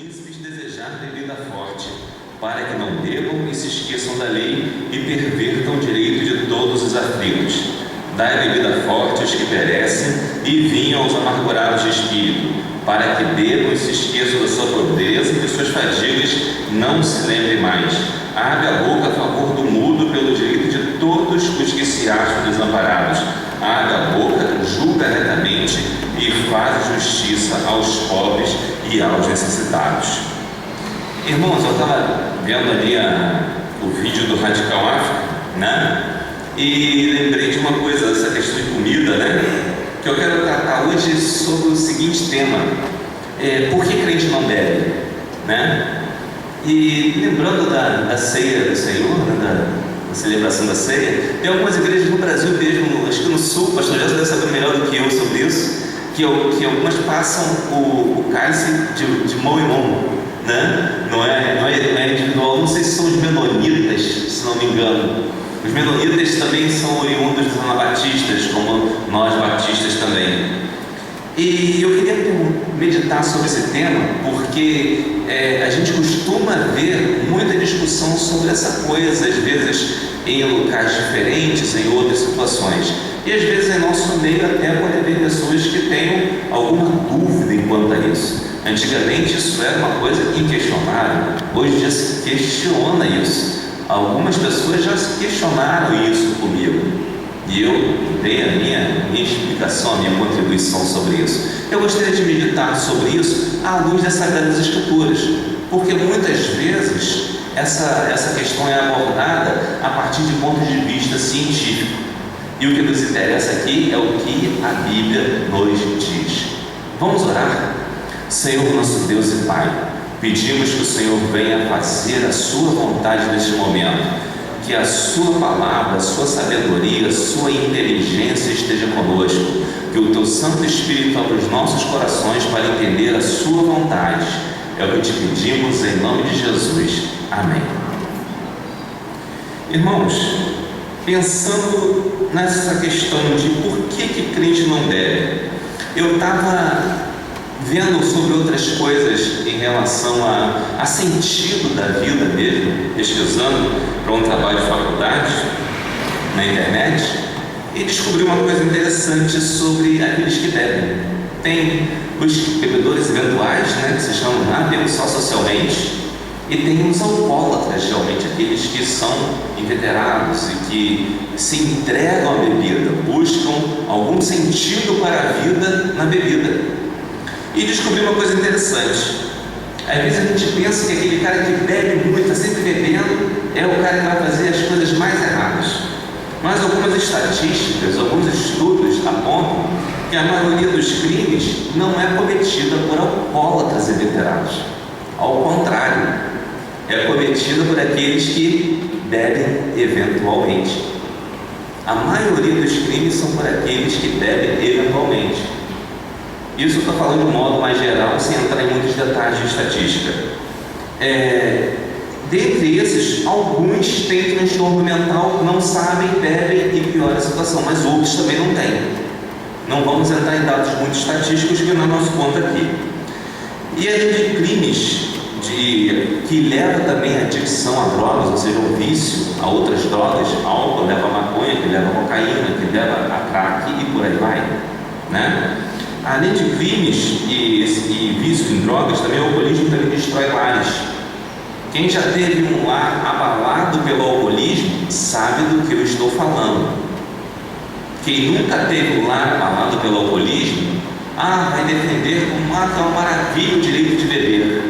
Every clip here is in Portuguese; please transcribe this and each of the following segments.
príncipes desejar bebida forte, para que não bebam e se esqueçam da lei e pervertam o direito de todos os aflitos. Dai bebida forte aos que perecem e vinho aos amargurados de espírito, para que bebam e se esqueçam da sua pobreza e de suas fadigas não se lembrem mais. Abre a boca a favor do mudo pelo direito de todos os que se acham desamparados. Abre a boca, julga retamente e faz justiça aos pobres e aos necessitados. Irmãos, eu estava vendo ali o vídeo do Radical África, né? E lembrei de uma coisa, essa questão de comida, né? Que eu quero tratar hoje sobre o seguinte tema: por que crente não bebe, né? E lembrando da ceia do Senhor, né? Da celebração da ceia, tem algumas igrejas no Brasil mesmo, acho que no Sul, o pastor Jéssica deve saber melhor do que eu sobre isso, que algumas passam o cálice de mão em mão, né? Não é individual. Não sei se são os menonitas, se não me engano. Os menonitas também são oriundos dos anabatistas, como nós batistas também. E eu queria meditar sobre esse tema, porque a gente costuma ver muita discussão sobre essa coisa, às vezes em locais diferentes, em outras situações. E às vezes em nosso meio até pode haver pessoas que tenham alguma dúvida enquanto a isso. Antigamente isso era uma coisa inquestionável, hoje já se questiona isso. Algumas pessoas já se questionaram isso comigo e eu dei a minha explicação, a minha contribuição sobre isso. Eu gostaria de meditar sobre isso à luz das Sagradas Escrituras, porque muitas vezes essa questão é abordada a partir de pontos de vista científico, e o que nos interessa aqui é o que a Bíblia nos diz. Vamos orar? Senhor nosso Deus e Pai, pedimos que o Senhor venha fazer a sua vontade neste momento, que a sua palavra, a sua sabedoria, a sua inteligência esteja conosco, que o teu Santo Espírito abra os nossos corações para entender a sua vontade. É o que te pedimos em nome de Jesus. Amém. Irmãos, pensando nessa questão de por que crente não bebe, eu estava vendo sobre outras coisas em relação a sentido da vida mesmo, pesquisando para um trabalho de faculdade na internet, e descobri uma coisa interessante sobre aqueles que bebem. Tem os bebedores eventuais, né, que se chamam bebem só socialmente, e tem os alcoólatras, realmente aqueles que são inveterados e que se entregam à bebida, buscam algum sentido para a vida na bebida. E descobri uma coisa interessante. Às vezes a gente pensa que aquele cara que bebe muito, está sempre bebendo, é o cara que vai fazer as coisas mais erradas. Mas algumas estatísticas, alguns estudos apontam que a maioria dos crimes não é cometida por alcoólatras inveterados. Ao contrário, é cometida por aqueles que bebem eventualmente. A maioria dos crimes são por aqueles que bebem eventualmente. Isso eu estou falando de um modo mais geral, sem entrar em muitos detalhes de estatística. Dentre esses, alguns têm transtorno mental, não sabem, bebem e piora a situação, mas outros também não têm. Não vamos entrar em dados muito estatísticos, que não é nosso ponto aqui. E aí de crimes que leva também a adicção a drogas, ou seja, o vício a outras drogas, álcool leva a maconha, que leva a cocaína, que leva a crack e por aí vai, né? Além de crimes e vício em drogas, também o alcoolismo também destrói lares. Quem já teve um lar abalado pelo alcoolismo sabe do que eu estou falando. Quem nunca teve um lar abalado pelo alcoolismo, vai defender como que é uma maravilha o direito de beber,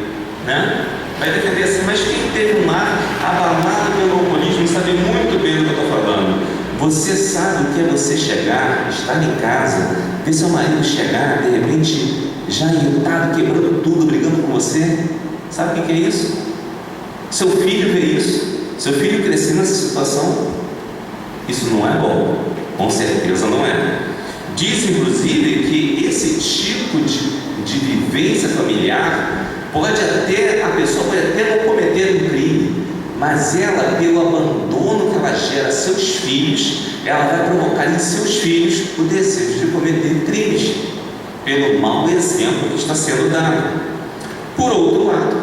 né? Vai defender assim, mas quem teve um lar abalado pelo alcoolismo sabe muito bem do que eu estou falando. Você sabe o que é você chegar, estar em casa, ver seu marido chegar, de repente, já irritado, quebrando tudo, brigando com você? Sabe o que é isso? Seu filho vê isso, seu filho crescer nessa situação. Isso não é bom, com certeza não é. Diz, inclusive, que esse tipo de vivência familiar a pessoa pode até não cometer um crime, mas ela, pelo abandono que ela gera a seus filhos, ela vai provocar em seus filhos o desejo de cometer crimes, pelo mau exemplo que está sendo dado. Por outro lado,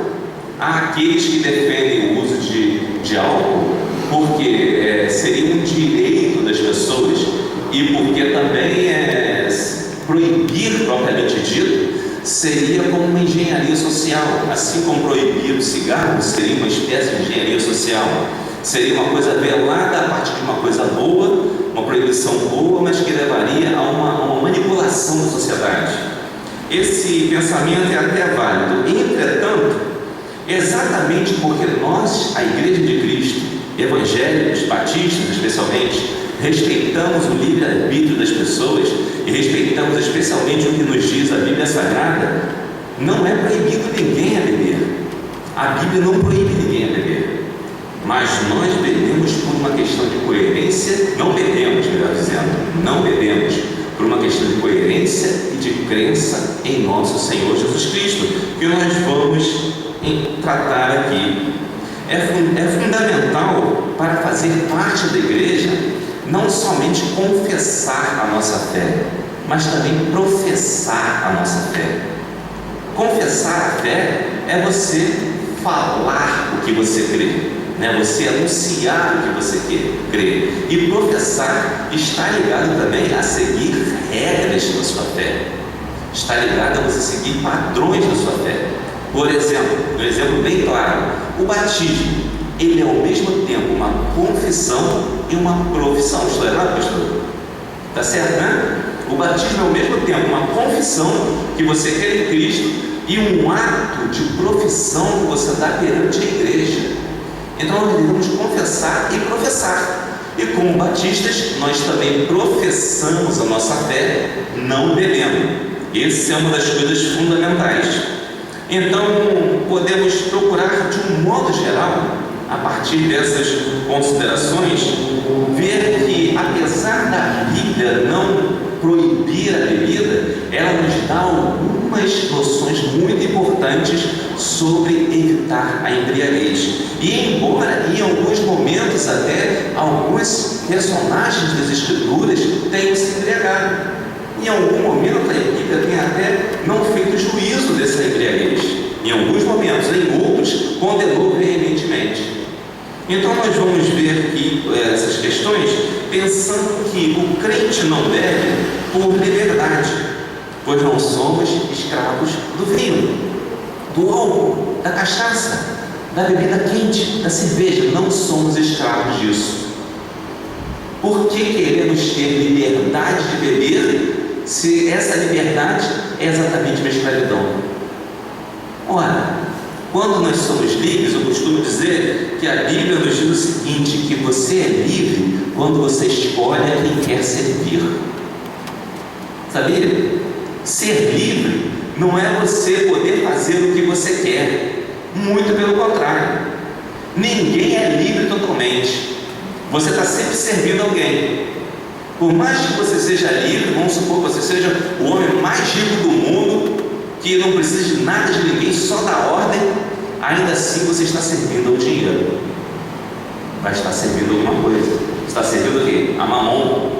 há aqueles que defendem o uso de álcool porque seria um direito das pessoas e porque também proibir, propriamente dito, seria como uma engenharia social. Assim como proibir o cigarro seria uma espécie de engenharia social, seria uma coisa velada a partir de uma coisa boa, uma proibição boa, mas que levaria a uma manipulação da sociedade. Esse pensamento é até válido. Entretanto, exatamente porque nós, a Igreja de Cristo, evangélicos, batistas especialmente, respeitamos o livre-arbítrio das pessoas e respeitamos especialmente o que nos diz a Bíblia Sagrada, não é proibido ninguém a beber. A Bíblia não proíbe ninguém a beber, mas nós bebemos por uma questão de coerência, não bebemos por uma questão de coerência e de crença em nosso Senhor Jesus Cristo, que nós vamos tratar aqui. É fundamental para fazer parte da igreja não somente confessar a nossa fé, mas também professar a nossa fé. Confessar a fé é você falar o que você crê, você anunciar o que você crê. E professar está ligado também a seguir regras da sua fé, está ligado a você seguir padrões da sua fé. Por exemplo, um exemplo bem claro, o batismo, ele é ao mesmo tempo uma confissão e uma profissão. Estou errado, pastor? Está certo, né? O batismo é ao mesmo tempo uma confissão que você crê em Cristo e um ato de profissão que você dá perante a igreja. Então nós devemos confessar e professar. E como batistas, nós também professamos a nossa fé não bebendo. Essa é uma das coisas fundamentais. Então podemos procurar, de um modo geral, a partir dessas considerações, ver que apesar da Bíblia não proibir a bebida, ela nos dá algumas noções muito importantes sobre evitar a embriaguez. E embora em alguns momentos até alguns personagens das Escrituras tenham se embriagado, em algum momento a Bíblia tem até não feito juízo dessa embriaguez. Em alguns momentos, em outros, condenou veementemente. Então nós vamos ver aqui essas questões pensando que o crente não bebe por liberdade, pois não somos escravos do vinho, do álcool, da cachaça, da bebida quente, da cerveja. Não somos escravos disso. Por que queremos ter liberdade de beber se essa liberdade é exatamente uma escravidão? Ora, quando nós somos livres, eu costumo dizer que a Bíblia nos diz o seguinte, que você é livre quando você escolhe a quem quer servir. Sabia? Ser livre não é você poder fazer o que você quer. Muito pelo contrário. Ninguém é livre totalmente. Você está sempre servindo alguém. Por mais que você seja livre, vamos supor que você seja o homem mais rico do mundo, que não precisa de nada de ninguém, só da ordem, ainda assim você está servindo ao dinheiro. Vai estar servindo alguma coisa. Está servindo o quê? A mamon.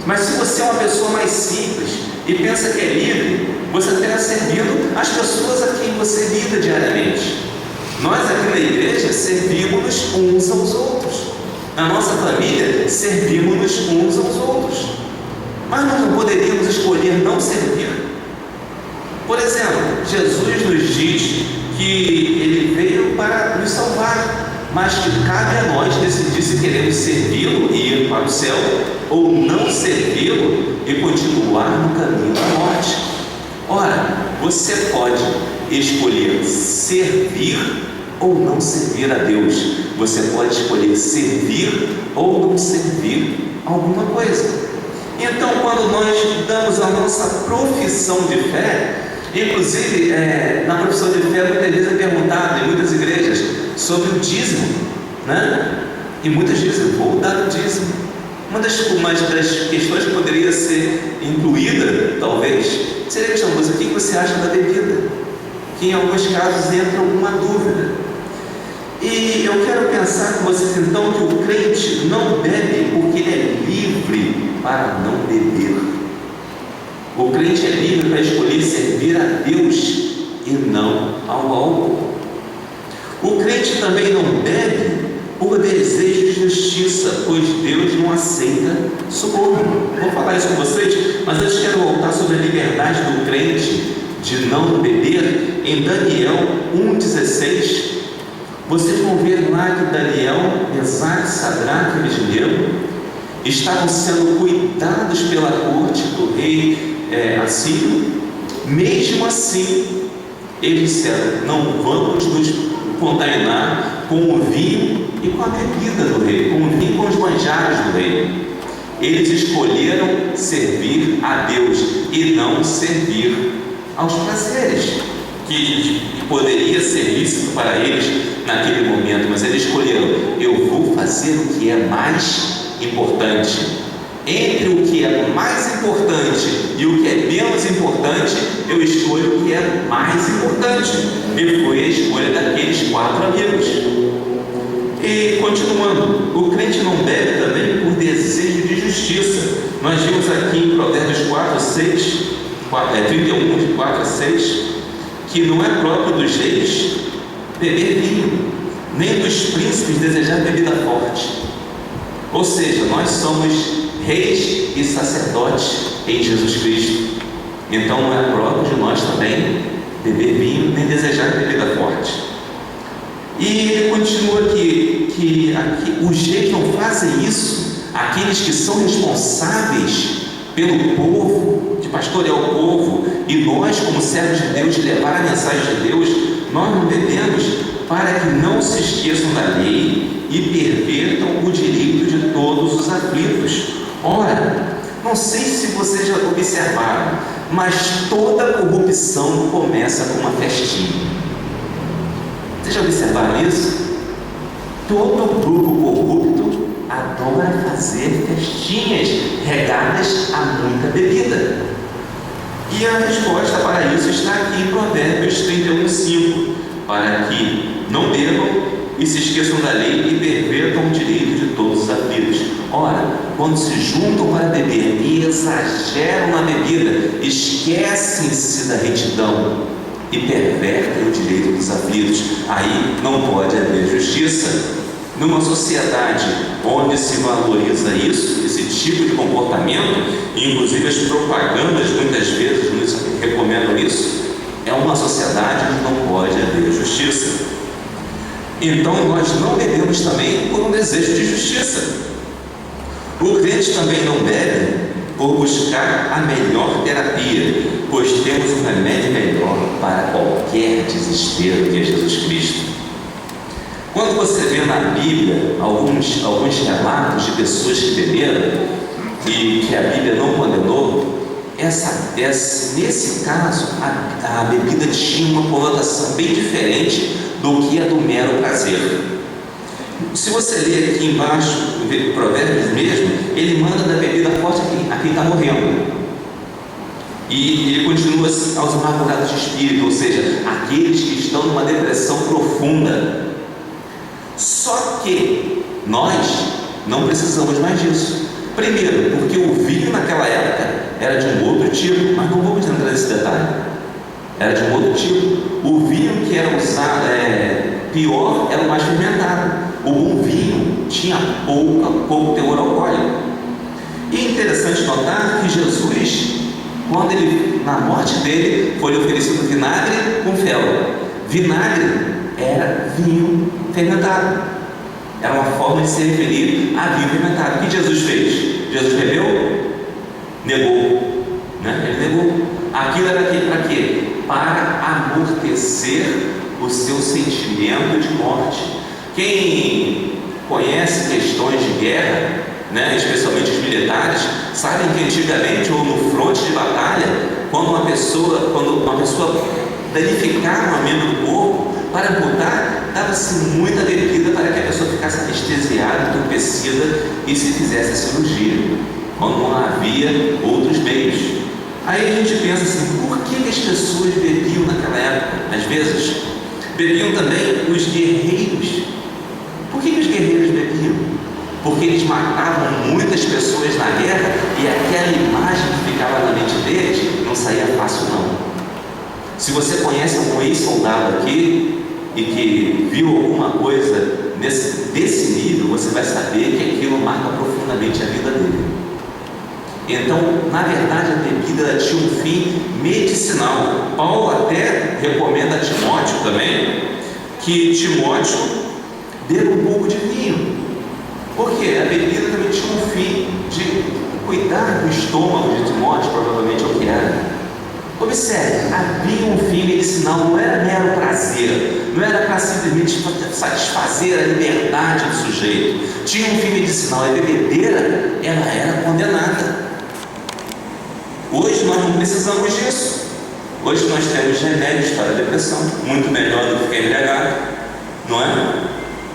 Mas se você é uma pessoa mais simples e pensa que é livre, você estará servindo as pessoas a quem você lida diariamente. Nós aqui na igreja servimos uns aos outros. Na nossa família, servimos uns aos outros. Mas nós não poderíamos escolher não servir. Por exemplo, Jesus nos diz que Ele veio para nos salvar, mas que cabe a nós decidir se queremos servi-lo e ir para o céu, ou não servi-lo e continuar no caminho da morte. Ora, você pode escolher servir ou não servir a Deus. Você pode escolher servir ou não servir alguma coisa. Então, quando nós damos a nossa profissão de fé, inclusive na profissão de fé muitas vezes é perguntado em muitas igrejas sobre o dízimo, né? E muitas dizem, vou dar o dízimo. Uma das questões que poderia ser incluída, talvez, seria a questão, mas o que você acha da bebida? Que em alguns casos entra alguma dúvida. E eu quero pensar com vocês então que o crente não bebe porque ele é livre para não beber. O crente é livre para escolher servir a Deus e não ao álcool. O crente também não bebe por desejo de justiça, pois Deus não aceita suborno. Vou falar isso com vocês, mas antes quero voltar sobre a liberdade do crente de não beber. Em Daniel 1,16, vocês vão ver lá que Daniel, Mesaque, Sadraque e Abednego estavam sendo cuidados pela corte do rei assírio. Mesmo assim, eles disseram: não vamos nos contaminar com o vinho e com a bebida do rei, com o vinho e com os manjares do rei. Eles escolheram servir a Deus e não servir aos prazeres que poderia ser lícito para eles naquele momento, mas eles escolheram: eu vou fazer o que é mais importante. Entre o que é mais importante e o que é menos importante, eu escolho o que é mais importante. E foi a escolha daqueles 4 amigos. E continuando, o crente não bebe também por desejo de justiça. Nós vimos aqui em Provérbios 31, de 4 a 6, que não é próprio dos reis beber vinho, nem dos príncipes desejar bebida forte. Ou seja, nós somos reis e sacerdotes em Jesus Cristo. Então não é próprio de nós também beber vinho, nem desejar bebida forte. E ele continua aqui, que os reis não fazem isso, aqueles que são responsáveis pelo povo, de pastorear o povo, e nós, como servos de Deus, de levar a mensagem de Deus, nós não bebemos para que não se esqueçam da lei e pervertam o direito de todos os aflitos. Ora, não sei se vocês já observaram, mas toda corrupção começa com uma festinha. Vocês já observaram isso? Todo grupo corrupto adora fazer festinhas regadas a muita bebida. E a resposta para isso está aqui em Provérbios 31:5, para que não bebam e se esqueçam da lei e pervertam o direito de todos os aflitos. Ora, quando se juntam para beber e exageram na bebida, esquecem-se da retidão e pervertem o direito dos aflitos. Aí não pode haver justiça. Numa sociedade onde se valoriza isso, esse tipo de comportamento, inclusive as propagandas muitas vezes nos recomendam isso, é uma sociedade onde não pode haver justiça. Então nós não bebemos também por um desejo de justiça. O crente também não bebe por buscar a melhor terapia, pois temos um remédio melhor para qualquer desespero, que é Jesus Cristo. Quando você vê na Bíblia alguns relatos de pessoas que beberam e que a Bíblia não condenou, nesse caso a bebida tinha uma conotação bem diferente do que a do mero prazer. Se você ler aqui embaixo, no Provérbios mesmo, ele manda da bebida forte a quem está morrendo. E ele continua aos amargurados de espírito, ou seja, aqueles que estão numa depressão profunda. Só que nós não precisamos mais disso. Primeiro, porque o vinho naquela época era de um outro tipo, mas não vamos entrar nesse detalhe. Era de um outro tipo. O vinho que era usado pior era o mais fermentado. O bom vinho tinha pouco teor alcoólico. E é interessante notar que Jesus, quando na morte dele, foi oferecido vinagre com fel. Vinagre era vinho fermentado. Era uma forma de se referir a vinho fermentado. O que Jesus fez? Jesus bebeu? Negou. Ele negou. Aquilo era para quê? Para amortecer o seu sentimento de morte. Quem conhece questões de guerra, especialmente os militares, sabem que antigamente, ou no fronte de batalha, quando uma pessoa danificava um membro do corpo, para amputar, dava-se muita bebida para que a pessoa ficasse anestesiada, entorpecida e se fizesse a cirurgia, quando não havia outros meios. Aí a gente pensa assim: por que as pessoas bebiam naquela época? Às vezes, bebiam também os guerreiros. Por que os guerreiros bebiam? Porque eles matavam muitas pessoas na guerra e aquela imagem que ficava na mente deles não saía fácil não. Se você conhece algum ex-soldado aqui e que viu alguma coisa desse nível, você vai saber que aquilo marca profundamente a vida dele. Então, na verdade, a bebida tinha um fim medicinal. Paulo até recomenda a Timóteo também que Timóteo beba um pouco de vinho, porque a bebida também tinha um fim de cuidar do estômago de Timóteo, provavelmente é o que era. Observe, havia um fim medicinal, não era mero prazer, não era para simplesmente satisfazer a liberdade do sujeito, tinha um fim medicinal. E a bebedeira, ela era condenada. Hoje nós não precisamos disso. Hoje nós temos remédios para a depressão, muito melhor do que ficar embriagado, não é?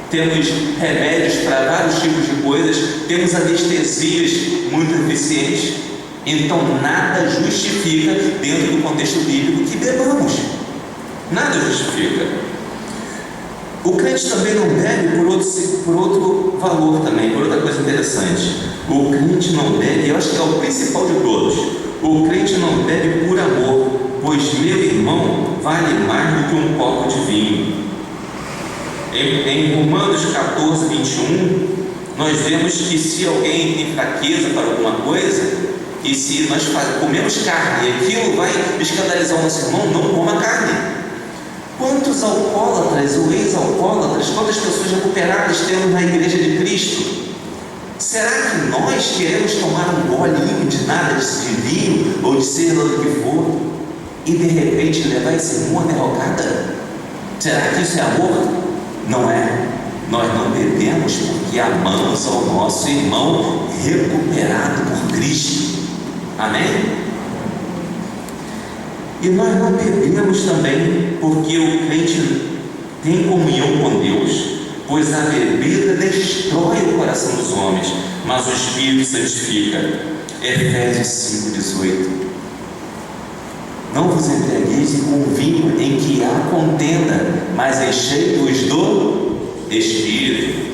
Temos remédios para vários tipos de coisas, temos anestesias muito eficientes. Então nada justifica, dentro do contexto bíblico, que bebamos. Nada justifica. O crente também não bebe por outro valor também, por outra coisa interessante. O crente não bebe, eu acho que é o principal de todos. O crente não bebe por amor, pois meu irmão vale mais do que um copo de vinho. Em Romanos 14, 21, nós vemos que se alguém tem fraqueza para alguma coisa, e se nós comemos carne e aquilo vai escandalizar o nosso irmão, não coma carne. Quantos alcoólatras ou ex-alcoólatras, quantas pessoas recuperadas temos na igreja de Cristo? Será que nós queremos tomar um golinho de nada, de vinho ou de seja lá do que for, e de repente levar esse irmão à derrocada? Será que isso é amor? Não é. Nós não bebemos porque amamos ao nosso irmão recuperado por Cristo. Amém? E nós não bebemos também porque o crente tem comunhão com Deus, pois a bebida destrói o coração dos homens, mas o Espírito santifica. Efésios 5,18. Não vos embriagueis com vinho em que há contenda, mas enchei-vos do Espírito.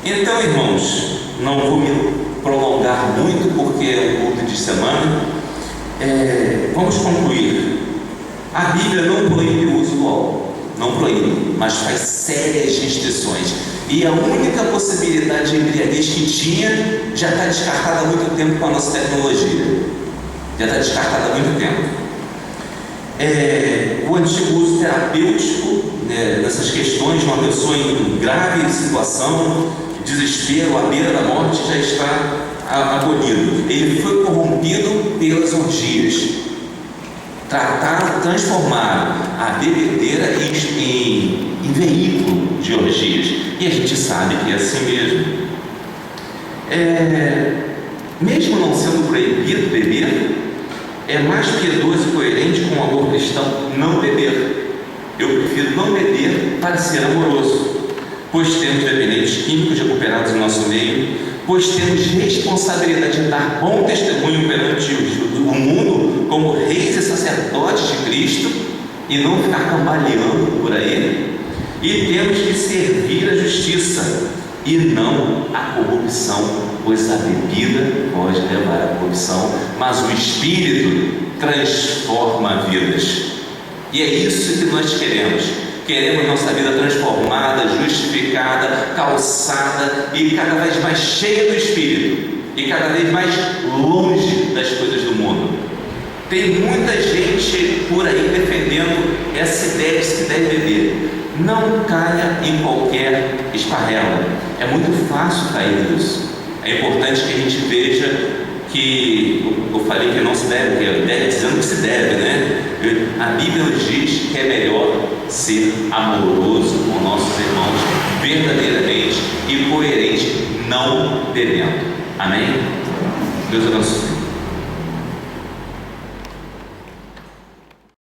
Então, irmãos, não vou me prolongar muito porque é um culto de semana. Vamos concluir. A Bíblia não proíbe o uso do álcool, não proíbe, mas faz sérias restrições. E a única possibilidade de embriaguez que tinha já está descartada há muito tempo com a nossa tecnologia. Já está descartada há muito tempo. O antigo uso terapêutico dessas questões, uma pessoa em grave situação, desespero, à beira da morte, já está abolido. Ele foi corrompido pelas orgias. Transformaram a bebedeira em veículo de orgias. E a gente sabe que é assim mesmo. Mesmo não sendo proibido beber, é mais piedoso e coerente com o amor cristão não beber. Eu prefiro não beber para ser amoroso, pois temos dependentes químicos recuperados no nosso meio, pois temos responsabilidade de dar bom testemunho perante o mundo como reis e sacerdotes de Cristo e não ficar cambaleando por aí, e temos que servir a justiça e não a corrupção, pois a bebida pode levar à corrupção, mas o Espírito transforma vidas. E é isso que nós queremos. Queremos nossa vida transformada, justificada, calçada e cada vez mais cheia do Espírito e cada vez mais longe das coisas do mundo. Tem muita gente por aí defendendo essa ideia de que deve beber. Não caia em qualquer esparrela. É muito fácil cair nisso. É importante que a gente veja que eu falei que não se deve, que eu deve dizendo que se deve, né? A Bíblia nos diz que é melhor ser amoroso com nossos irmãos, verdadeiramente e coerente, não bebendo. Amém? Deus abençoe.